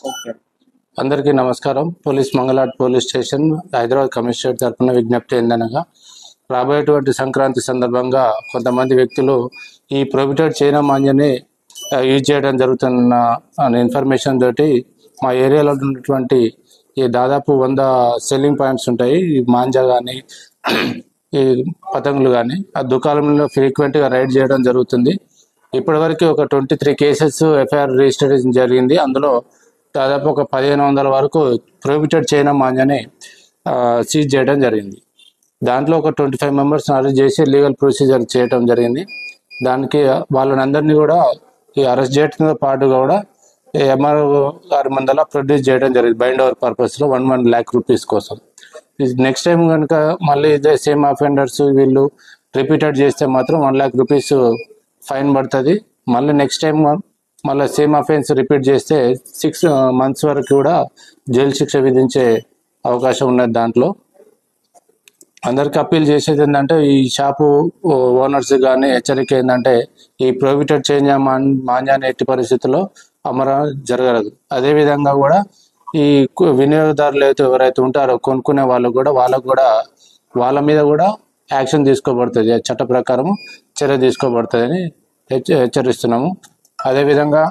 Okay. అందరికీ నమస్కారం. Mangalhat police station Hyderabad commissioner తరఫున విజ్ఞప్తి ఏందనగా, రాబోయేటువంటి సంక్రాంతి సందర్భంగా కొంతమంది వ్యక్తులు ఈ ప్రొహిబిటెడ్ చైనా మాంజాని యూజ్ చేయడం జరుగుతున్న అనే ఇన్ఫర్మేషన్ తోటి మా ఏరియాలో ఉన్నటువంటి ఈ దాదాపు 100 సెల్లింగ్ పాయింట్స్ ఉంటాయి. ఈ మాంజా కానీ ఈ పతంగులు కానీ ఆ దుకాణంలో ఫ్రీక్వెంట్గా రైడ్ చేయడం జరుగుతుంది. ఇప్పటివరకు ఒక 23 కేసెస్ ఎఫ్ఐఆర్ రిజిస్టర్ జరిగింది. అందులో దాదాపు ఒక 1500 వరకు ప్రొహిబిటెడ్ చైనా మాంజాని సీజ్ చేయడం జరిగింది. దాంట్లో ఒక 25 మెంబర్స్ అరెస్ట్ చేసి లీగల్ ప్రొసీజర్ చేయడం జరిగింది. దానికి వాళ్ళని కూడా ఈ అరెస్ట్ చేయడంతో పాటుగా కూడా ఎంఆర్ఓ గారి ముందర ప్రొడ్యూస్ చేయడం జరిగింది బైండ్ ఓవర్ పర్పస్లో 1 lakh రూపీస్ కోసం. నెక్స్ట్ టైం కనుక మళ్ళీ ఇదే సేమ్ అఫెండర్స్ వీళ్ళు రిపీటెడ్ చేస్తే మాత్రం 1 lakh రూపీస్ ఫైన్ పడుతుంది. మళ్ళీ నెక్స్ట్ టైం మళ్ళీ సేమ్ అఫెన్స్ రిపీట్ చేస్తే 6 months వరకు కూడా జైలు శిక్ష విధించే అవకాశం ఉన్నది. దాంట్లో అందరికి అప్పీల్ చేసేది ఏంటంటే, ఈ షాపు ఓనర్స్ కానీ హెచ్చరిక ఏంటంటే, ఈ ప్రొహిబిటెడ్ చైనా మాంజాని ఎట్టి పరిస్థితుల్లో జరగదు. అదేవిధంగా కూడా ఈ వినియోగదారులు ఎవరైతే ఉంటారో కొనుక్కునే వాళ్ళకు కూడా వాళ్ళ మీద కూడా యాక్షన్ తీసుకోబడుతుంది, చట్ట ప్రకారం చర్య తీసుకోబడుతుందని హెచ్చరిస్తున్నాము. అదేవిధంగా